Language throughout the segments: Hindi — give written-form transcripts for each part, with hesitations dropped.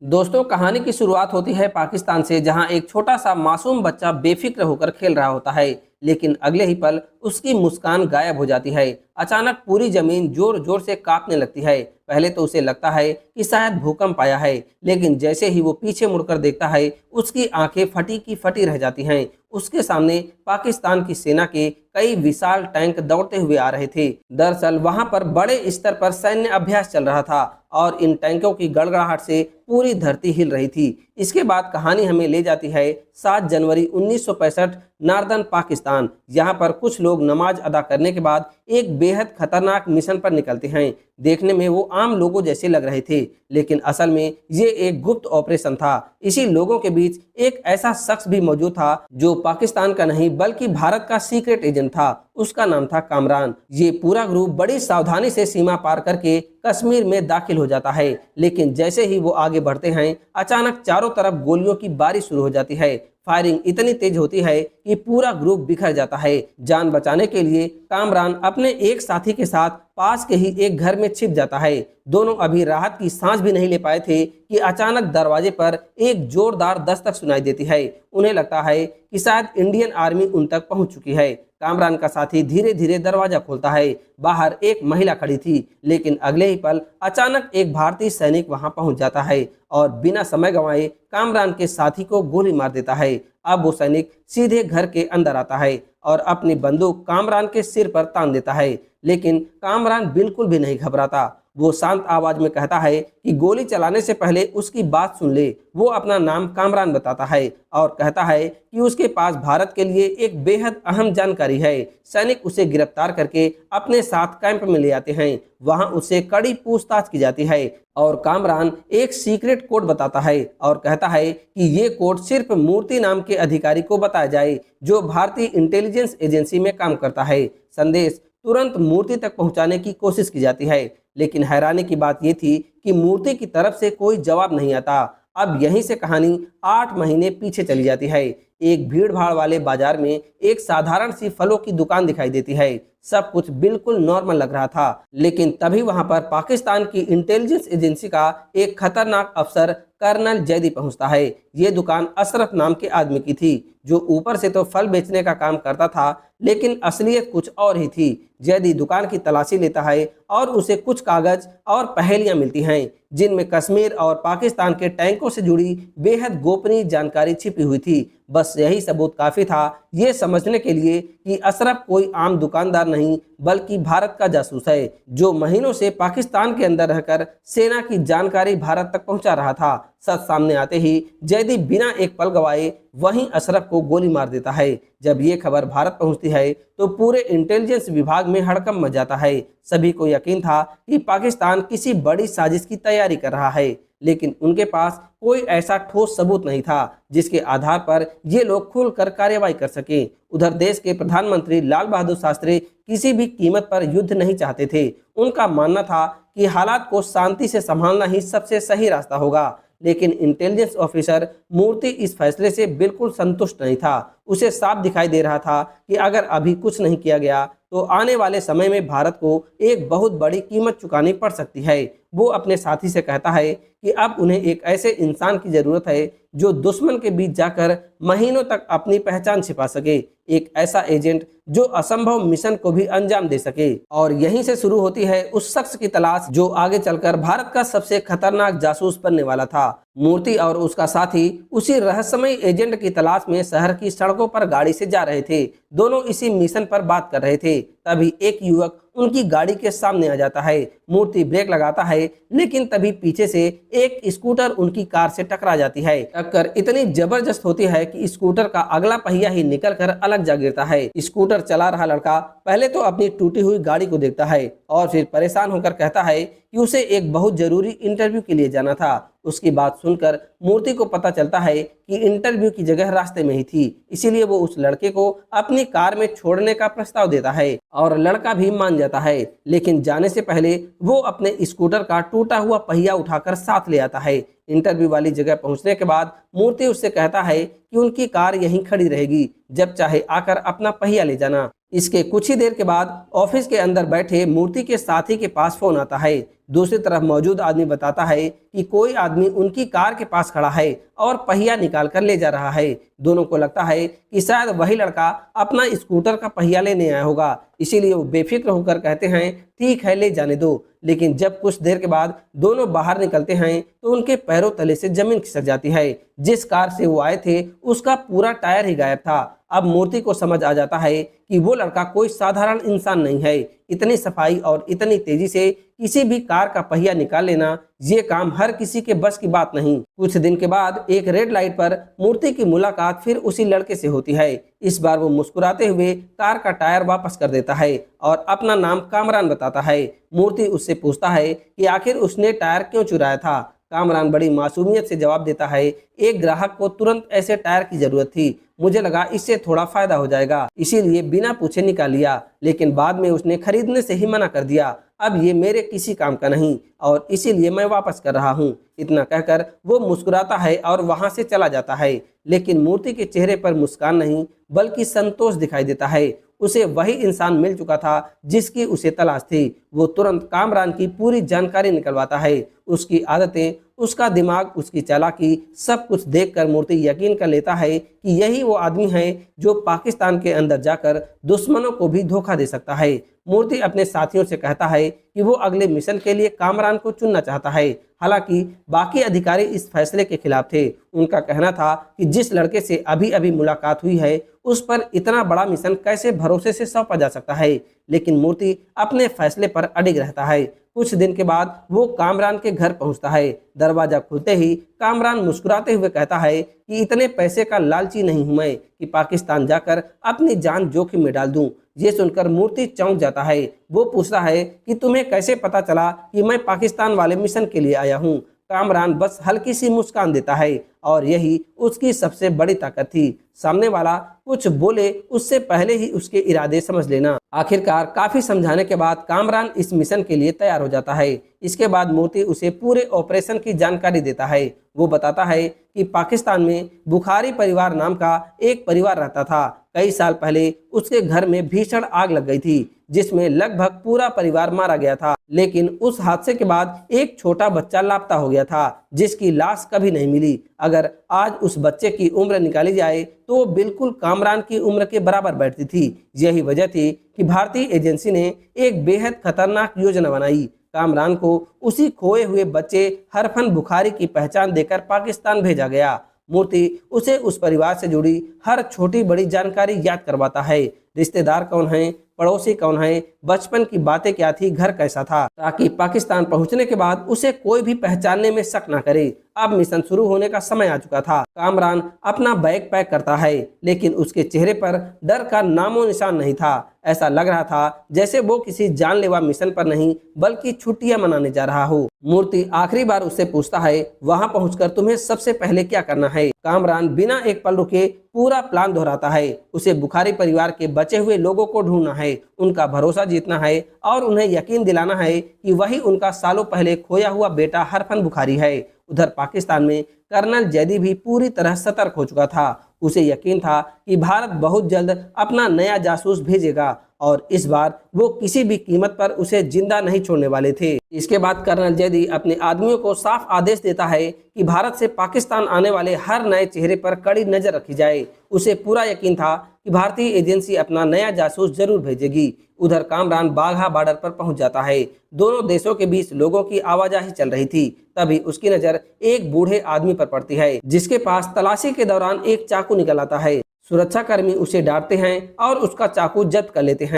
दोस्तों, कहानी की शुरुआत होती है पाकिस्तान से, जहां एक छोटा सा मासूम बच्चा बेफिक्र होकर खेल रहा होता है। लेकिन अगले ही पल उसकी मुस्कान गायब हो जाती है। अचानक पूरी जमीन जोर जोर से कांपने लगती है। पहले तो उसे लगता है कि शायद भूकंप आया है, लेकिन जैसे ही वो पीछे मुड़कर देखता है, उसकी आंखें फटी की फटी रह जाती हैं। उसके सामने पाकिस्तान की सेना के कई विशाल टैंक दौड़ते हुए आ रहे थे। दरअसल वहां पर बड़े स्तर पर सैन्य अभ्यास चल रहा था और इन टैंकों की गड़गड़ाहट से पूरी धरती हिल रही थी। इसके बाद कहानी हमें ले जाती है 7 जनवरी 1965 नार्दर्न पाकिस्तान। यहाँ पर कुछ लोग नमाज अदा करने के बाद एक बेहद खतरनाक मिशन पर निकलते हैं। देखने में वो आम लोगों जैसे लग रहे थे, लेकिन असल में ये एक गुप्त ऑपरेशन था। इसी लोगों के बीच एक ऐसा शख्स भी मौजूद था जो पाकिस्तान का नहीं बल्कि भारत का सीक्रेट एजेंट था। उसका नाम था कामरान। ये पूरा ग्रुप बड़ी सावधानी से सीमा पार करके कश्मीर में दाखिल हो जाता है, लेकिन जैसे ही वो आगे बढ़ते हैं, अचानक चारों तरफ गोलियों की बारिश शुरू हो जाती है। फायरिंग इतनी तेज होती है कि पूरा ग्रुप बिखर जाता है। जान बचाने के लिए कामरान अपने एक साथी के साथ पास के ही एक घर में छिप जाता है। दोनों अभी राहत की सांस भी नहीं ले पाए थे कि अचानक दरवाजे पर एक जोरदार दस्तक सुनाई देती है। उन्हें लगता है कि शायद इंडियन आर्मी उन तक पहुंच चुकी है। कामरान का साथी धीरे धीरे दरवाजा खोलता है। बाहर एक महिला खड़ी थी, लेकिन अगले ही पल अचानक एक भारतीय सैनिक वहां पहुंच जाता है और बिना समय गंवाए कामरान के साथी को गोली मार देता है। अब वो सैनिक सीधे घर के अंदर आता है और अपनी बंदूक कामरान के सिर पर तान देता है, लेकिन कामरान बिल्कुल भी नहीं घबराता। वो शांत आवाज में कहता है कि गोली चलाने से पहले उसकी बात सुन ले। वो अपना नाम कामरान बताता है और कहता है कि उसके पास भारत के लिए एक बेहद अहम जानकारी है। सैनिक उसे गिरफ्तार करके अपने साथ कैंप में ले आते हैं। वहां उससे कड़ी पूछताछ की जाती है और कामरान एक सीक्रेट कोड बताता है और कहता है कि ये कोड सिर्फ मूर्ति नाम के अधिकारी को बताया जाए, जो भारतीय इंटेलिजेंस एजेंसी में काम करता है। संदेश तुरंत मूर्ति तक पहुंचाने की कोशिश की जाती है, लेकिन हैरानी की बात यह थी कि मूर्ति की तरफ से कोई जवाब नहीं आता। अब यहीं से कहानी 8 महीने पीछे चली जाती है। एक भीड़ भाड़ वाले बाजार में एक साधारण सी फलों की दुकान दिखाई देती है। सब कुछ बिल्कुल नॉर्मल लग रहा था, लेकिन तभी वहां पर पाकिस्तान की इंटेलिजेंस एजेंसी का एक खतरनाक अफसर कर्नल जैदी पहुंचता है। ये दुकान अशरफ नाम के आदमी की थी, जो ऊपर से तो फल बेचने का काम करता था, लेकिन असलियत कुछ और ही थी। जैदी दुकान की तलाशी लेता है और उसे कुछ कागज और पहेलियां मिलती हैं, जिनमें कश्मीर और पाकिस्तान के टैंकों से जुड़ी बेहद गोपनीय जानकारी छिपी हुई थी। बस यही सबूत काफी था ये समझने के लिए कि अशरफ कोई आम दुकानदार नहीं बल्कि भारत का जासूस है, जो महीनों से पाकिस्तान के अंदर रहकर सेना की जानकारी भारत तक पहुंचा रहा था। सच सामने आते ही जैदी बिना एक पल गवाए वहीं अशरफ को गोली मार देता है। जब ये खबर भारत पहुंचती है तो पूरे इंटेलिजेंस विभाग में हड़कंप मच जाता है। सभी को यकीन था कि पाकिस्तान किसी बड़ी साजिश की तैयारी कर रहा है, लेकिन उनके पास कोई ऐसा ठोस सबूत नहीं था जिसके आधार पर ये लोग खुलकर कार्रवाई कर सके। उधर देश के प्रधानमंत्री लाल बहादुर शास्त्री किसी भी कीमत पर युद्ध नहीं चाहते थे। उनका मानना था कि हालात को शांति से संभालना ही सबसे सही रास्ता होगा, लेकिन इंटेलिजेंस ऑफिसर मूर्ति इस फैसले से बिल्कुल संतुष्ट नहीं था। उसे साफ दिखाई दे रहा था कि अगर अभी कुछ नहीं किया गया तो आने वाले समय में भारत को एक बहुत बड़ी कीमत चुकानी पड़ सकती है। वो अपने साथी से कहता है कि अब उन्हें एक ऐसे इंसान की जरूरत है जो दुश्मन के बीच जाकर महीनों तक अपनी पहचान छिपा सके, एक ऐसा एजेंट जो असंभव मिशन को भी अंजाम दे सके। और यहीं से शुरू होती है उस शख्स की तलाश जो आगे चलकर भारत का सबसे खतरनाक जासूस बनने वाला था। मूर्ति और उसका साथी उसी रहस्यमय एजेंट की तलाश में शहर की सड़कों पर गाड़ी से जा रहे थे। दोनों इसी मिशन पर बात कर रहे थे। तभी एक युवक उनकी गाड़ी के सामने आ जाता है। मूर्ति ब्रेक लगाता है, लेकिन तभी पीछे से एक स्कूटर उनकी कार से टकरा जाती है। टक्कर इतनी जबरदस्त होती है कि स्कूटर का अगला पहिया ही निकलकर अलग जा गिरता है। स्कूटर चला रहा लड़का पहले तो अपनी टूटी हुई गाड़ी को देखता है और फिर परेशान होकर कहता है कि उसे एक बहुत जरूरी इंटरव्यू के लिए जाना था। उसकी बात सुनकर मूर्ति को पता चलता है कि इंटरव्यू की जगह रास्ते में ही थी, इसीलिए वो उस लड़के को अपनी कार में छोड़ने का प्रस्ताव देता है और लड़का भी मान जाता है। लेकिन जाने से पहले वो अपने स्कूटर का टूटा हुआ पहिया उठाकर साथ ले आता है। इंटरव्यू वाली जगह पहुंचने के बाद मूर्ति उससे कहता है कि उनकी कार यहीं खड़ी रहेगी, जब चाहे आकर अपना पहिया ले जाना। इसके कुछ ही देर के बाद ऑफिस के अंदर बैठे मूर्ति के साथी के पास फोन आता है। दूसरी तरफ मौजूद आदमी बताता है कि कोई आदमी उनकी कार के पास खड़ा है और पहिया निकाल कर ले जा रहा है। दोनों को लगता है कि शायद वही लड़का अपना स्कूटर का पहिया लेने आया होगा, इसीलिए वो बेफिक्र होकर कहते हैं ठीक है ले जाने दो। लेकिन जब कुछ देर के बाद दोनों बाहर निकलते हैं तो उनके पैरों तले से जमीन खिसक जाती है। जिस कार से वो आए थे उसका पूरा टायर ही गायब था। अब मूर्ति को समझ आ जाता है कि वो लड़का कोई साधारण इंसान नहीं है। इतनी सफाई और इतनी तेजी से किसी भी कार का पहिया निकाल लेना, ये काम हर किसी के बस की बात नहीं। कुछ दिन के बाद एक रेड लाइट पर मूर्ति की मुलाकात फिर उसी लड़के से होती है। इस बार वो मुस्कुराते हुए कार का टायर वापस कर देता है और अपना नाम कामरान बताता है। मूर्ति उससे पूछता है कि आखिर उसने टायर क्यों चुराया था। कामरान बड़ी मासूमियत से जवाब देता है, एक ग्राहक को तुरंत ऐसे टायर की जरूरत थी, मुझे लगा इससे थोड़ा फायदा हो जाएगा, इसीलिए बिना पूछे निकाल लिया, लेकिन बाद में उसने खरीदने से ही मना कर दिया। अब ये मेरे किसी काम का नहीं और इसीलिए मैं वापस कर रहा हूँ। इतना कहकर वो मुस्कुराता है और वहां से चला जाता है। लेकिन मूर्ति के चेहरे पर मुस्कान नहीं बल्कि संतोष दिखाई देता है। उसे वही इंसान मिल चुका था जिसकी उसे तलाश थी। वो तुरंत कामरान की पूरी जानकारी निकलवाता है, उसकी आदतें, उसका दिमाग, उसकी चालाकी, सब कुछ देखकर मूर्ति यकीन कर लेता है कि यही वो आदमी है जो पाकिस्तान के अंदर जाकर दुश्मनों को भी धोखा दे सकता है। मूर्ति अपने साथियों से कहता है कि वो अगले मिशन के लिए कामरान को चुनना चाहता है। हालांकि बाकी अधिकारी इस फैसले के खिलाफ थे। उनका कहना था कि जिस लड़के से अभी अभी मुलाकात हुई है उस पर इतना बड़ा मिशन कैसे भरोसे से सौंपा जा सकता है। लेकिन मूर्ति अपने फैसले पर अडिग रहता है। कुछ दिन के बाद वो कामरान के घर पहुंचता है। दरवाजा खुलते ही कामरान मुस्कुराते हुए कहता है कि इतने पैसे का लालची नहीं हूं मैं कि पाकिस्तान जाकर अपनी जान जोखिम में डाल दूं। ये सुनकर मूर्ति चौंक जाता है। वो पूछता है कि तुम्हें कैसे पता चला कि मैं पाकिस्तान वाले मिशन के लिए आया हूँ। कामरान बस हल्की सी मुस्कान देता है और यही उसकी सबसे बड़ी ताकत थी। सामने वाला कुछ बोले उससे पहले ही उसके इरादे समझ लेना। आखिरकार काफी समझाने के बाद कामरान इस मिशन के लिए तैयार हो जाता है। इसके बाद मूर्ति उसे पूरे ऑपरेशन की जानकारी देता है। वो बताता है कि पाकिस्तान में बुखारी परिवार नाम का एक परिवार रहता था। कई साल पहले उसके घर में भीषण आग लग गई थी जिसमें लगभग पूरा परिवार मारा गया था। लेकिन उस हादसे के बाद एक छोटा बच्चा लापता हो गया था जिसकी लाश कभी नहीं मिली। अगर आज उस बच्चे की उम्र निकाली जाए तो वो बिल्कुल कामरान की उम्र के बराबर बैठती थी। यही वजह थी कि भारतीय एजेंसी ने एक बेहद खतरनाक योजना बनाई। कामरान को उसी खोए हुए बच्चे हरफन बुखारी की पहचान देकर पाकिस्तान भेजा गया। मूर्ति उसे उस परिवार से जुड़ी हर छोटी बड़ी जानकारी याद करवाता है। रिश्तेदार कौन हैं, पड़ोसी कौन है, बचपन की बातें क्या थी, घर कैसा था, ताकि पाकिस्तान पहुंचने के बाद उसे कोई भी पहचानने में शक न करे। अब मिशन शुरू होने का समय आ चुका था। कामरान अपना बैग पैक करता है लेकिन उसके चेहरे पर डर का नामो निशान नहीं था। ऐसा लग रहा था जैसे वो किसी जानलेवा मिशन पर नहीं बल्कि छुट्टियां मनाने जा रहा हो। मूर्ति आखिरी बार उससे पूछता है, वहां पहुंचकर तुम्हें सबसे पहले क्या करना है। कामरान बिना एक पल रुके पूरा प्लान दोहराता है। उसे बुखारी परिवार के बचे हुए लोगों को ढूंढना है, उनका भरोसा जीतना है और उन्हें यकीन दिलाना है कि वही उनका सालों पहले खोया हुआ बेटा हरफन बुखारी है। उधर पाकिस्तान में कर्नल जैदी भी पूरी तरह सतर्क हो चुका था। उसे यकीन था कि भारत बहुत जल्द अपना नया जासूस भेजेगा और इस बार वो किसी भी कीमत पर उसे जिंदा नहीं छोड़ने वाले थे। इसके बाद कर्नल जैदी अपने आदमियों को साफ आदेश देता है कि भारत से पाकिस्तान आने वाले हर नए चेहरे पर कड़ी नजर रखी जाए। उसे पूरा यकीन था कि भारतीय एजेंसी अपना नया जासूस जरूर भेजेगी। उधर कामरान बाघा बॉर्डर पर पहुंच जाता है। दोनों देशों के बीच लोगों की आवाजाही चल रही थी। तभी उसकी नजर एक बूढ़े आदमी पर पड़ती है जिसके पास तलाशी के दौरान एक चाकू निकल आता है। सुरक्षाकर्मी उसे डांटते हैं और उसका चाकू जब्त कर लेते हैं।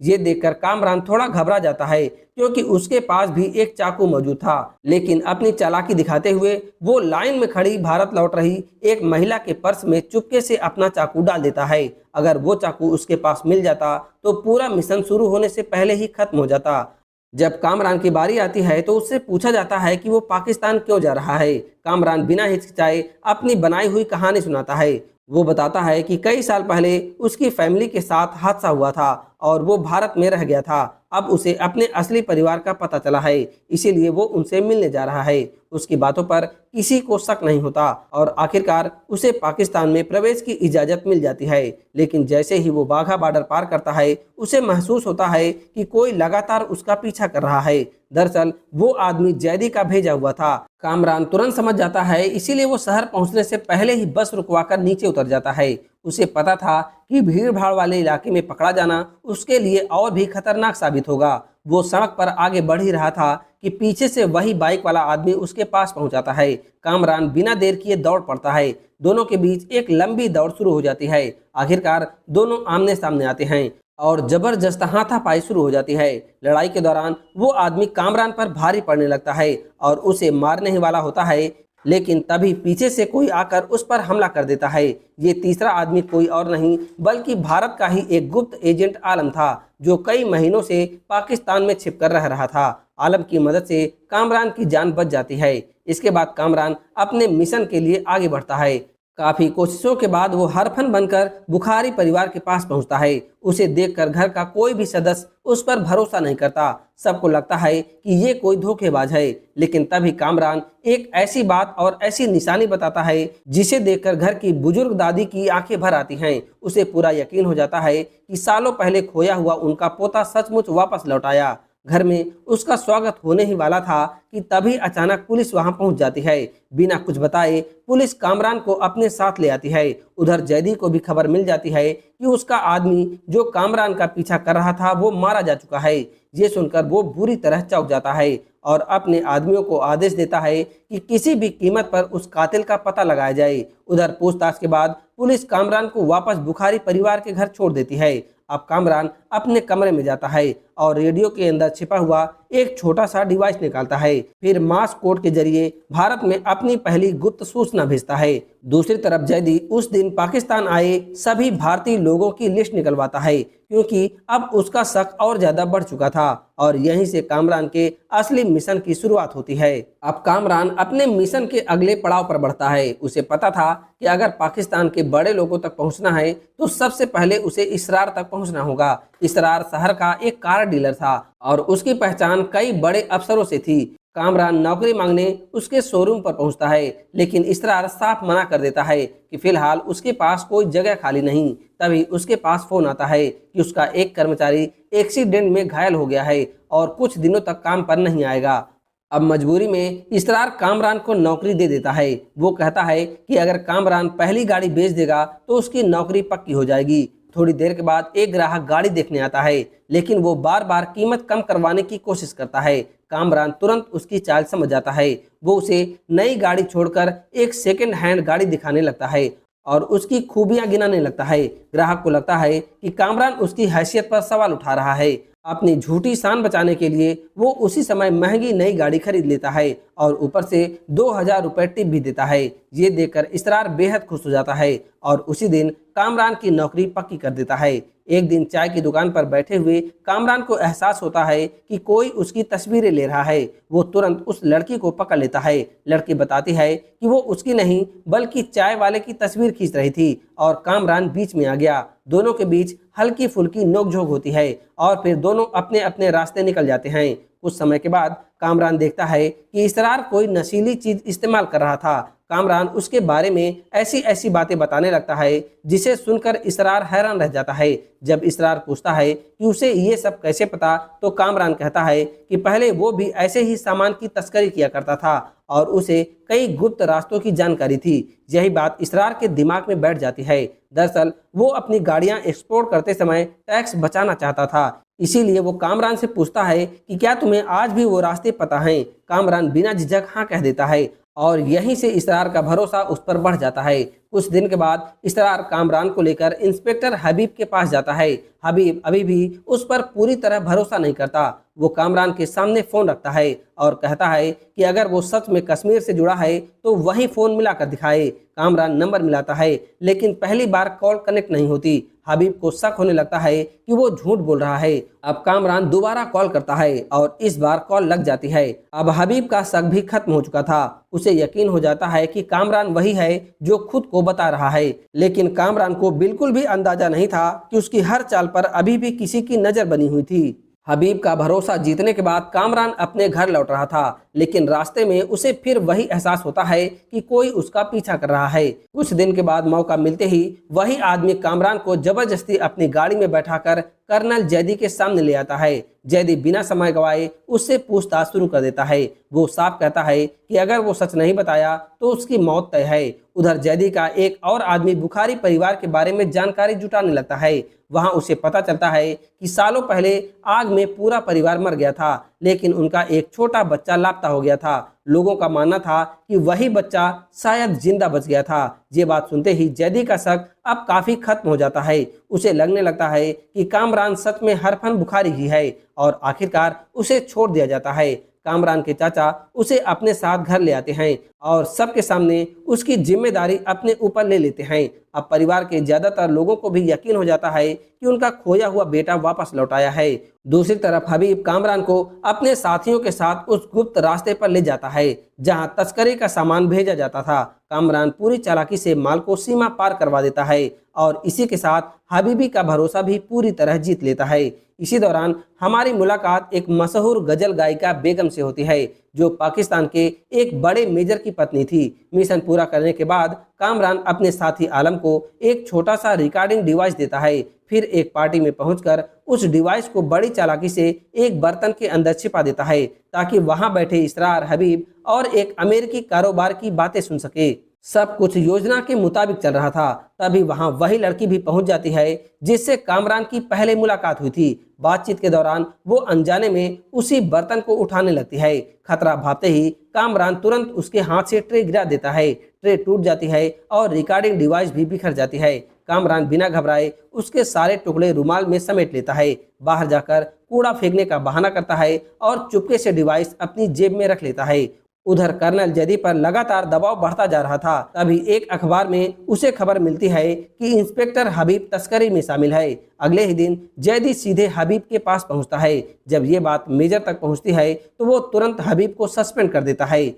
ये देखकर कामरान थोड़ा घबरा जाता है क्योंकि उसके पास भी एक चाकू मौजूद था। लेकिन अपनी चालाकी दिखाते हुए वो लाइन में खड़ी भारत लौट रही एक महिला के पर्स में चुपके से अपना चाकू डाल देता है। अगर वो चाकू उसके पास मिल जाता तो पूरा मिशन शुरू होने से पहले ही खत्म हो जाता। जब कामरान की बारी आती है तो उससे पूछा जाता है कि वो पाकिस्तान क्यों जा रहा है। कामरान बिना हिचकिचाए अपनी बनाई हुई कहानी सुनाता है। वो बताता है कि कई साल पहले उसकी फैमिली के साथ हादसा हुआ था और वो भारत में रह गया था। अब उसे अपने असली परिवार का पता चला है, इसीलिए वो उनसे मिलने जा रहा है। उसकी बातों पर किसी को शक नहीं होता और आखिरकार उसे पाकिस्तान में प्रवेश की इजाज़त मिल जाती है। लेकिन जैसे ही वो वाघा बॉर्डर पार करता है, उसे महसूस होता है कि कोई लगातार उसका पीछा कर रहा है। दरअसल वो आदमी जैदी का भेजा हुआ था। कामरान तुरंत समझ जाता है, इसीलिए वो शहर पहुंचने से पहले ही बस रुकवाकर नीचे उतर जाता है। उसे पता था कि भीड़ भाड़ वाले इलाके में पकड़ा जाना उसके लिए और भी खतरनाक साबित होगा। वो सड़क पर आगे बढ़ ही रहा था कि पीछे से वही बाइक वाला आदमी उसके पास पहुंच जाता है। कामरान बिना देर किए दौड़ पड़ता है। दोनों के बीच एक लंबी दौड़ शुरू हो जाती है। आखिरकार दोनों आमने सामने आते हैं और जबरदस्त हाथापाई शुरू हो जाती है। लड़ाई के दौरान वो आदमी कामरान पर भारी पड़ने लगता है और उसे मारने ही वाला होता है, लेकिन तभी पीछे से कोई आकर उस पर हमला कर देता है। ये तीसरा आदमी कोई और नहीं बल्कि भारत का ही एक गुप्त एजेंट आलम था, जो कई महीनों से पाकिस्तान में छिपकर रह रहा था। आलम की मदद से कामरान की जान बच जाती है। इसके बाद कामरान अपने मिशन के लिए आगे बढ़ता है। काफी कोशिशों के बाद वो हरफन बनकर बुखारी परिवार के पास पहुंचता है। उसे देखकर घर का कोई भी सदस्य उस पर भरोसा नहीं करता। सबको लगता है कि ये कोई धोखेबाज है, लेकिन तभी कामरान एक ऐसी बात और ऐसी निशानी बताता है जिसे देखकर घर की बुजुर्ग दादी की आंखें भर आती हैं। उसे पूरा यकीन हो जाता है कि सालों पहले खोया हुआ उनका पोता सचमुच वापस लौट आया। घर में उसका स्वागत होने ही वाला था कि तभी अचानक पुलिस वहां पहुंच जाती है। बिना कुछ बताए पुलिस कामरान को अपने साथ ले आती है। उधर जैदी को भी खबर मिल जाती है कि उसका आदमी जो कामरान का पीछा कर रहा था वो मारा जा चुका है। ये सुनकर वो बुरी तरह चौंक जाता है और अपने आदमियों को आदेश देता है कि किसी भी कीमत पर उस कातिल का पता लगाया जाए। उधर पूछताछ के बाद पुलिस कामरान को वापस बुखारी परिवार के घर छोड़ देती है। अब कामरान अपने कमरे में जाता है और रेडियो के अंदर छिपा हुआ एक छोटा सा डिवाइस निकालता है। फिर मास कोड के जरिए भारत में अपनी पहली गुप्त सूचना भेजता है। दूसरी तरफ जैदी उस दिन पाकिस्तान आए सभी भारतीय लोगों की लिस्ट निकलवाता है, क्योंकि अब उसका शक और ज्यादा बढ़ चुका था और यहीं से कामरान के असली मिशन की शुरुआत होती है। अब कामरान अपने मिशन के अगले पड़ाव पर बढ़ता है। उसे पता था कि अगर पाकिस्तान के बड़े लोगों तक पहुंचना है तो सबसे पहले उसे इसरार तक पहुंचना होगा। इसरार शहर का एक कार डीलर था और उसकी पहचान कई बड़े अफसरों से थी। कामरान नौकरी मांगने उसके शोरूम पर पहुंचता है, लेकिन इसरार साफ मना कर देता है कि फिलहाल उसके पास कोई जगह खाली नहीं। तभी उसके पास फोन आता है कि उसका एक कर्मचारी एक्सीडेंट में घायल हो गया है और कुछ दिनों तक काम पर नहीं आएगा। अब मजबूरी में इसरार कामरान को नौकरी दे देता है। वो कहता है कि अगर कामरान पहली गाड़ी बेच देगा तो उसकी नौकरी पक्की हो जाएगी। थोड़ी देर के बाद एक ग्राहक गाड़ी देखने आता है, लेकिन वो बार बार कीमत कम करवाने की कोशिश करता है। कामरान तुरंत उसकी चाल समझ जाता है। वो उसे नई गाड़ी छोड़कर एक सेकंड हैंड गाड़ी दिखाने लगता है और उसकी खूबियां गिनाने लगता है। ग्राहक को लगता है कि कामरान उसकी हैसियत पर सवाल उठा रहा है। अपनी झूठी शान बचाने के लिए वो उसी समय महंगी नई गाड़ी खरीद लेता है और ऊपर से 2000 रुपये टिप भी देता है। ये देखकर इसरार बेहद खुश हो जाता है और उसी दिन कामरान की नौकरी पक्की कर देता है। एक दिन चाय की दुकान पर बैठे हुए कामरान को एहसास होता है कि कोई उसकी तस्वीरें ले रहा है। वो तुरंत उस लड़की को पकड़ लेता है। लड़की बताती है कि वो उसकी नहीं बल्कि चाय वाले की तस्वीर खींच रही थी और कामरान बीच में आ गया। दोनों के बीच हल्की फुल्की नोकझोंक होती है और फिर दोनों अपने अपने रास्ते निकल जाते हैं। कुछ समय के बाद कामरान देखता है कि इसरार कोई नशीली चीज इस्तेमाल कर रहा था। कामरान उसके बारे में ऐसी ऐसी बातें बताने लगता है जिसे सुनकर इसरार हैरान रह जाता है। जब इसरार पूछता है कि उसे ये सब कैसे पता, तो कामरान कहता है कि पहले वो भी ऐसे ही सामान की तस्करी किया करता था और उसे कई गुप्त रास्तों की जानकारी थी। यही बात इसरार के दिमाग में बैठ जाती है। दरअसल वो अपनी गाड़ियां एक्सपोर्ट करते समय टैक्स बचाना चाहता था, इसीलिए वो कामरान से पूछता है कि क्या तुम्हें आज भी वो रास्ते पता हैं। कामरान बिना झिझक हाँ कह देता है और यहीं से इसरार का भरोसा उस पर बढ़ जाता है। कुछ दिन के बाद इसरार कामरान को लेकर इंस्पेक्टर हबीब के पास जाता है। हबीब अभी भी उस पर पूरी तरह भरोसा नहीं करता। वो कामरान के सामने फोन रखता है और कहता है कि अगर वो सच में कश्मीर से जुड़ा है तो वही फोन मिलाकर दिखाए। कामरान नंबर मिलाता है, लेकिन पहली बार कॉल कनेक्ट नहीं होती। हबीब को शक होने लगता है कि वो झूठ बोल रहा है। अब कामरान दोबारा कॉल करता है और इस बार कॉल लग जाती है। अब हबीब का शक भी खत्म हो चुका था। उसे यकीन हो जाता है कि कामरान वही है जो खुद को बता रहा है। लेकिन कामरान को बिल्कुल भी अंदाजा नहीं था कि उसकी हर चाल पर अभी भी किसी की नजर बनी हुई थी। हबीब का भरोसा जीतने के बाद कामरान अपने घर लौट रहा था, लेकिन रास्ते में उसे फिर वही एहसास होता है कि कोई उसका पीछा कर रहा है। कुछ दिन के बाद मौका मिलते ही वही आदमी कामरान को जबरदस्ती अपनी गाड़ी में बैठाकर कर्नल जैदी के सामने ले आता है। जैदी बिना समय गवाए उससे पूछताछ शुरू कर देता है। वो साफ कहता है कि अगर वो सच नहीं बताया तो उसकी मौत तय है। उधर जैदी का एक और आदमी बुखारी परिवार के बारे में जानकारी जुटाने लगता है। वहां उसे पता चलता है कि सालों पहले आग में पूरा परिवार मर गया था, लेकिन उनका एक छोटा बच्चा लापता हो गया था। लोगों का मानना था कि वही बच्चा शायद जिंदा बच गया था। ये बात सुनते ही जैदी का शक अब काफी खत्म हो जाता है। उसे लगने लगता है कि कामरान सच में हरफन बुखारी ही है और आखिरकार उसे छोड़ दिया जाता है। कामरान के चाचा उसे अपने साथ घर ले आते हैं और सबके सामने उसकी जिम्मेदारी अपने ऊपर ले लेते हैं। अब परिवार के ज्यादातर लोगों को भी यकीन हो जाता है कि उनका खोया हुआ बेटा वापस लौट आया है। दूसरी तरफ हबीब कामरान को अपने साथियों के साथ उस गुप्त रास्ते पर ले जाता है जहां तस्करी का सामान भेजा जाता था। कामरान पूरी चालाकी से माल को सीमा पार करवा देता है और इसी के साथ हबीबी का भरोसा भी पूरी तरह जीत लेता है। इसी दौरान हमारी मुलाकात एक मशहूर गजल गायिका बेगम से होती है, जो पाकिस्तान के एक बड़े मेजर की पत्नी थी। मिशन पूरा करने के बाद कामरान अपने साथी आलम को एक छोटा सा रिकॉर्डिंग डिवाइस देता है। फिर एक पार्टी में पहुंचकर उस डिवाइस को बड़ी चालाकी से एक बर्तन के अंदर छिपा देता है ताकि वहां बैठे इसरार, हबीब और एक अमेरिकी कारोबार की बातें सुन सके। सब कुछ योजना के मुताबिक चल रहा था। तभी वहां वही लड़की भी पहुंच जाती है जिससे कामरान की पहले मुलाकात हुई थी। बातचीत के दौरान वो अनजाने में उसी बर्तन को उठाने लगती है। खतरा भापते ही कामरान तुरंत उसके हाथ से ट्रे गिरा देता है। ट्रे टूट जाती है और रिकॉर्डिंग डिवाइस भी बिखर जाती है। कामरान बिना घबराए उसके सारे टुकड़े रुमाल में समेट लेता है, बाहर जाकर कूड़ा फेंकने का बहाना करता है और चुपके से डिवाइस अपनी जेब में रख लेता है। उधर कर्नल जैदी पर लगातार दबाव बढ़ता जा रहा था। तभी एक अखबार में उसे खबर मिलती है कि इंस्पेक्टर हबीब तस्करी में शामिल है। अगले ही दिन जैदी सीधे हबीब के पास पहुंचता है। जब ये बात मेजर तक पहुंचती है तो वो तुरंत हबीब को सस्पेंड कर देता है।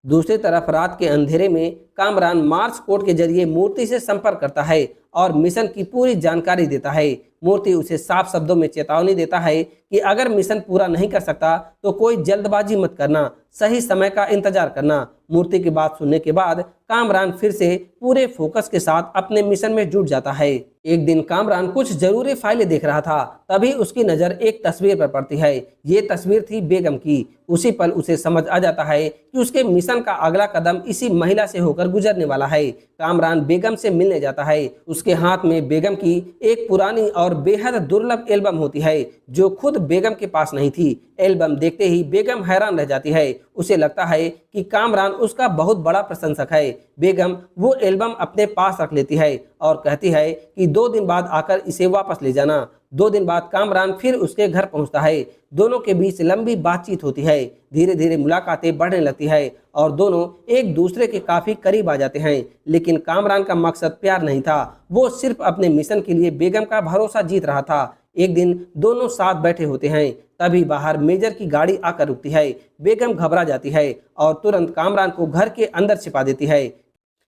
दूसरी तरफ रात के अंधेरे में कामरान मार्स कोड के जरिए मूर्ति से संपर्क करता है और मिशन की पूरी जानकारी देता है। मूर्ति उसे साफ शब्दों में चेतावनी देता है कि अगर मिशन पूरा नहीं कर सकता तो कोई जल्दबाजी मत करना, सही समय का इंतजार करना। मूर्ति की बात सुनने के बाद कामरान फिर से पूरे फोकस के साथ अपने मिशन में जुट जाता है। एक दिन कामरान कुछ जरूरी फाइलें देख रहा था, तभी उसकी नज़र एक तस्वीर पर पड़ती है। ये तस्वीर थी बेगम की। उसी पल उसे समझ आ जाता है कि उसके मिशन का अगला कदम इसी महिला से होकर गुजरने वाला है। कामरान बेगम से मिलने जाता है। उसके हाथ में बेगम की एक पुरानी और बेहद दुर्लभ एल्बम होती है जो खुद बेगम के पास नहीं थी। एल्बम देखते ही बेगम हैरान रह जाती है। उसे लगता है कि कामरान उसका बहुत बड़ा प्रशंसक है। बेगम वो एल्बम अपने पास रख लेती है और कहती है कि 2 दिन बाद आकर इसे वापस ले जाना। 2 दिन बाद कामरान फिर उसके घर पहुंचता है। दोनों के बीच लंबी बातचीत होती है। धीरे धीरे मुलाकातें बढ़ने लगती है और दोनों एक दूसरे के काफी करीब आ जाते हैं। लेकिन कामरान का मकसद प्यार नहीं था, वो सिर्फ अपने मिशन के लिए बेगम का भरोसा जीत रहा था। एक दिन दोनों साथ बैठे होते हैं, तभी बाहर मेजर की गाड़ी आकर रुकती है। बेगम घबरा जाती है और तुरंत कामरान को घर के अंदर छिपा देती है,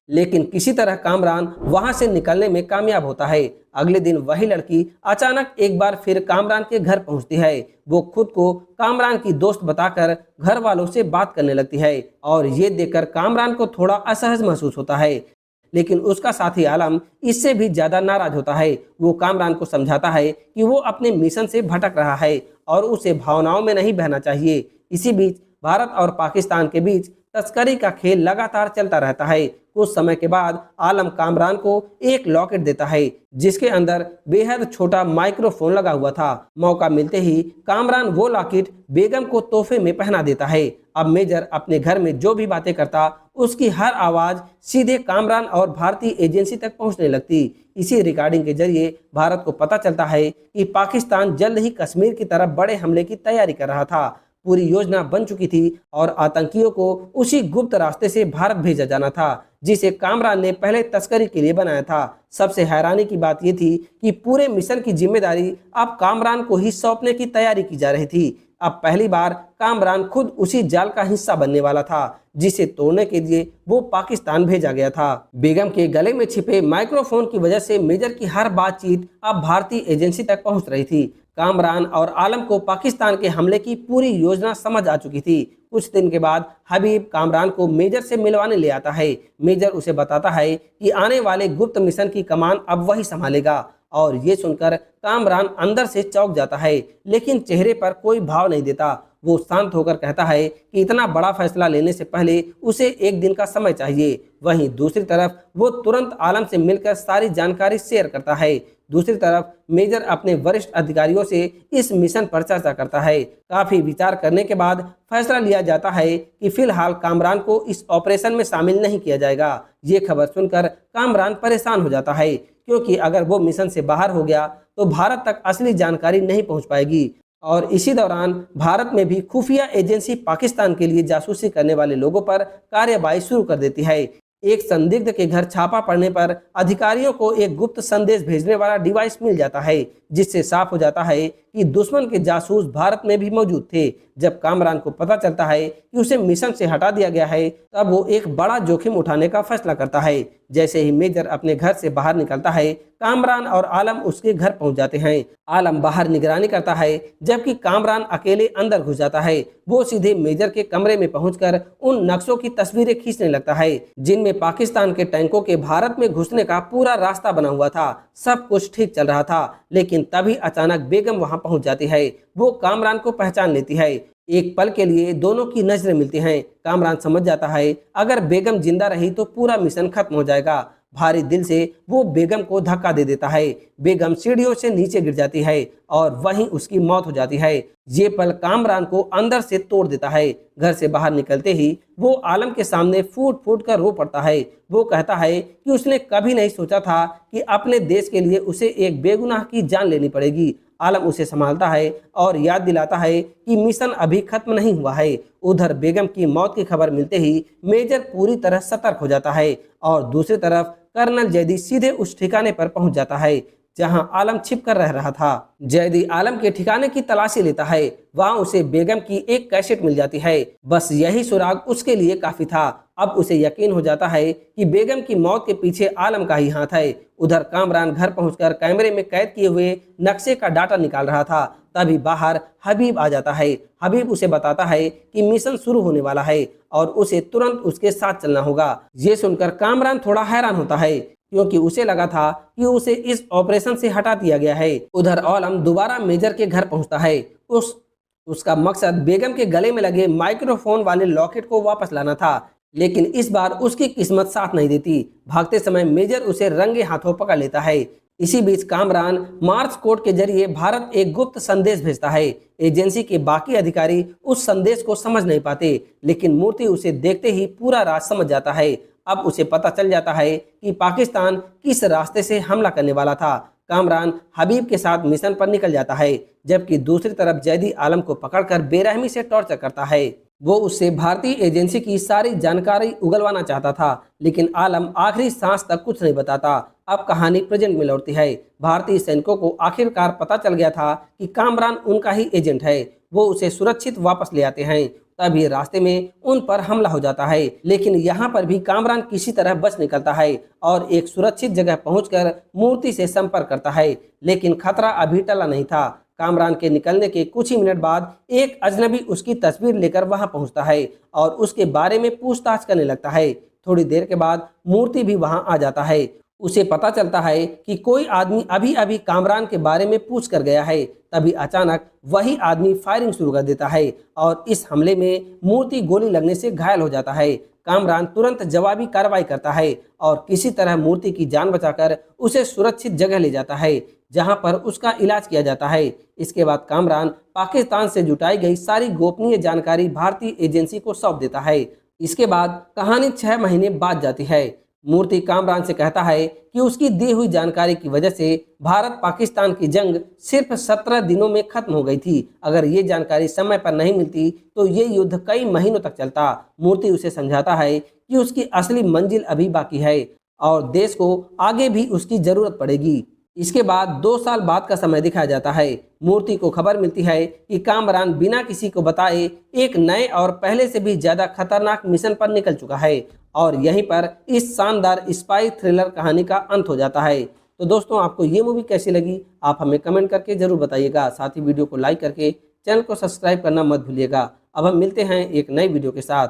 लेकिन किसी तरह कामरान वहां से निकलने में कामयाब होता है। अगले दिन वही लड़की अचानक एक बार फिर कामरान के घर पहुंचती है। वो खुद को कामरान की दोस्त बताकर घर वालों से बात करने लगती है और ये देखकर कामरान को थोड़ा असहज महसूस होता है। लेकिन उसका साथी आलम इससे भी ज्यादा नाराज होता है। वो कामरान को समझाता है कि वो अपने मिशन से भटक रहा है और उसे भावनाओं में नहीं बहना चाहिए। इसी बीच भारत और पाकिस्तान के बीच तस्करी का खेल लगातार चलता रहता है। कुछ समय के बाद आलम कामरान को एक लॉकेट देता है जिसके अंदर बेहद छोटा माइक्रोफोन लगा हुआ था। मौका मिलते ही कामरान वो लॉकेट बेगम को तोहफे में पहना देता है। अब मेजर अपने घर में जो भी बातें करता उसकी हर आवाज सीधे कामरान और भारतीय एजेंसी तक पहुंचने लगती। इसी रिकॉर्डिंग के जरिए भारत को पता चलता है कि पाकिस्तान जल्द ही कश्मीर की तरफ बड़े हमले की तैयारी कर रहा था। पूरी योजना बन चुकी थी और आतंकियों को उसी गुप्त रास्ते से भारत भेजा जाना था जिसे कामरान ने पहले तस्करी के लिए बनाया था। सबसे हैरानी की बात यह थी कि पूरे मिशन की जिम्मेदारी अब कामरान को ही सौंपने की तैयारी की जा रही थी। अब पहली बार कामरान खुद उसी जाल का हिस्सा बनने वाला था जिसे तोड़ने के लिए वो पाकिस्तान भेजा गया था। बेगम के गले में छिपे माइक्रोफोन की वजह से मेजर की हर बातचीत अब भारतीय एजेंसी तक पहुंच रही थी। कामरान और आलम को पाकिस्तान के हमले की पूरी योजना समझ आ चुकी थी। कुछ दिन के बाद हबीब कामरान को मेजर से मिलवाने ले आता है। मेजर उसे बताता है कि आने वाले गुप्त मिशन की कमान अब वही संभालेगा और ये सुनकर कामरान अंदर से चौंक जाता है, लेकिन चेहरे पर कोई भाव नहीं देता। वो शांत होकर कहता है कि इतना बड़ा फैसला लेने से पहले उसे एक दिन का समय चाहिए। वहीं दूसरी तरफ वो तुरंत आलम से मिलकर सारी जानकारी शेयर करता है। दूसरी तरफ मेजर अपने वरिष्ठ अधिकारियों से इस मिशन पर चर्चा करता है। काफी विचार करने के बाद फैसला लिया जाता है कि फिलहाल कामरान को इस ऑपरेशन में शामिल नहीं किया जाएगा। ये खबर सुनकर कामरान परेशान हो जाता है, क्योंकि अगर वो मिशन से बाहर हो गया तो भारत तक असली जानकारी नहीं पहुंच पाएगी। और इसी दौरान भारत में भी खुफिया एजेंसी पाकिस्तान के लिए जासूसी करने वाले लोगों पर कार्रवाई शुरू कर देती है। एक संदिग्ध के घर छापा पड़ने पर अधिकारियों को एक गुप्त संदेश भेजने वाला डिवाइस मिल जाता है, जिससे साफ हो जाता है कि दुश्मन के जासूस भारत में भी मौजूद थे। जब कामरान को पता चलता है कि उसे मिशन से हटा दिया गया है, तब वो एक बड़ा जोखिम उठाने का फैसला करता है। जैसे ही मेजर अपने घर से बाहर निकलता है, कामरान और आलम उसके घर पहुंच जाते हैं। आलम बाहर निगरानी करता है, जबकि कामरान अकेले अंदर घुस जाता है। वो सीधे मेजर के कमरे में पहुंचकर उन नक्शों की तस्वीरें खींचने लगता है, जिनमें पाकिस्तान के टैंकों के भारत में घुसने का पूरा रास्ता बना हुआ था। सब कुछ ठीक चल रहा था, लेकिन तभी अचानक बेगम वहां पहुंच जाती है। वो कामरान को पहचान लेती है। एक पल के लिए दोनों की नजरें मिलती हैं। कामरान समझ जाता है अगर बेगम जिंदा रही तो पूरा मिशन खत्म हो जाएगा। भारी दिल से वो बेगम को धक्का दे देता है। बेगम सीढ़ियों से नीचे गिर जाती है और वहीं उसकी मौत हो जाती है। ये पल कामरान को अंदर से तोड़ देता है। घर से बाहर निकलते ही वो आलम के सामने फूट फूट कर रो पड़ता है। वो कहता है कि उसने कभी नहीं सोचा था कि अपने देश के लिए उसे एक बेगुनाह की जान लेनी पड़ेगी। आलम उसे संभालता है और याद दिलाता है कि मिशन अभी खत्म नहीं हुआ है। उधर बेगम की मौत की खबर मिलते ही मेजर पूरी तरह सतर्क हो जाता है और दूसरी तरफ कर्नल जैदी सीधे उस ठिकाने पर पहुंच जाता है जहां आलम छिप कर रह रहा था। जैदी आलम के ठिकाने की तलाशी लेता है। वहां उसे बेगम की एक कैसेट मिल जाती है। बस यही सुराग उसके लिए काफी था। अब उसे यकीन हो जाता है कि बेगम की मौत के पीछे आलम का ही हाथ है। उधर कामरान घर पहुंचकर कैमरे में कैद किए हुए नक्शे का डाटा निकाल रहा था। तभी बाहर हबीब आ जाता है। हबीब उसे बताता है कि मिशन शुरू होने वाला है और उसे तुरंत उसके साथ चलना होगा। ये सुनकर कामरान थोड़ा हैरान होता है, क्योंकि उसे लगा था कि उसे इस ऑपरेशन से हटा दिया गया है। उधर आलम दोबारा मेजर के घर पहुंचता है। उसका मकसद बेगम के गले में लगे माइक्रोफोन वाले लॉकेट को वापस लाना था, लेकिन इस बार उसकी किस्मत साथ नहीं देती। भागते समय मेजर उसे रंगे हाथों पकड़ लेता है। इसी बीच कामरान मार्स कोड के जरिए भारत एक गुप्त संदेश भेजता है। एजेंसी के बाकी अधिकारी उस संदेश को समझ नहीं पाते, लेकिन मूर्ति उसे देखते ही पूरा राज समझ जाता है। अब उसे पता चल जाता है कि पाकिस्तान किस रास्ते से हमला करने वाला था। कामरान हबीब के साथ मिशन पर निकल जाता है, जबकि दूसरी तरफ जैदी आलम को पकड़कर बेरहमी से टॉर्चर करता है। वो उससे भारतीय एजेंसी की सारी जानकारी उगलवाना चाहता था, लेकिन आलम आखिरी सांस तक कुछ नहीं बताता। अब कहानी प्रेजेंट में लौटती है। भारतीय सैनिकों को आखिरकार पता चल गया था कि कामरान उनका ही एजेंट है। वो उसे सुरक्षित वापस ले आते हैं। तभी रास्ते में उन पर हमला हो जाता है, लेकिन यहाँ पर भी कामरान किसी तरह बच निकलता है और एक सुरक्षित जगह पहुंचकर मूर्ति से संपर्क करता है। लेकिन खतरा अभी टला नहीं था। कामरान के निकलने के कुछ ही मिनट बाद एक अजनबी उसकी तस्वीर लेकर वहां पहुंचता है और उसके बारे में पूछताछ करने लगता है। थोड़ी देर के बाद मूर्ति भी वहां आ जाता है। उसे पता चलता है कि कोई आदमी अभी अभी कामरान के बारे में पूछ कर गया है। तभी अचानक वही आदमी फायरिंग शुरू कर देता है और इस हमले में मूर्ति गोली लगने से घायल हो जाता है। कामरान तुरंत जवाबी कार्रवाई करता है और किसी तरह मूर्ति की जान बचाकर उसे सुरक्षित जगह ले जाता है, जहां पर उसका इलाज किया जाता है। इसके बाद कामरान पाकिस्तान से जुटाई गई सारी गोपनीय जानकारी भारतीय एजेंसी को सौंप देता है। इसके बाद कहानी 6 महीने बाद जाती है। मूर्ति कामरान से कहता है कि उसकी दी हुई जानकारी की वजह से भारत पाकिस्तान की जंग सिर्फ 17 दिनों में खत्म हो गई थी। अगर ये जानकारी समय पर नहीं मिलती तो ये युद्ध कई महीनों तक चलता। मूर्ति उसे समझाता है कि उसकी असली मंजिल अभी बाकी है और देश को आगे भी उसकी जरूरत पड़ेगी। इसके बाद 2 साल बाद का समय दिखाया जाता है। मूर्ति को खबर मिलती है कि कामरान बिना किसी को बताए एक नए और पहले से भी ज्यादा खतरनाक मिशन पर निकल चुका है और यहीं पर इस शानदार स्पाई थ्रिलर कहानी का अंत हो जाता है। तो दोस्तों, आपको ये मूवी कैसी लगी आप हमें कमेंट करके जरूर बताइएगा। साथ ही वीडियो को लाइक करके चैनल को सब्सक्राइब करना मत भूलिएगा। अब हम मिलते हैं एक नई वीडियो के साथ।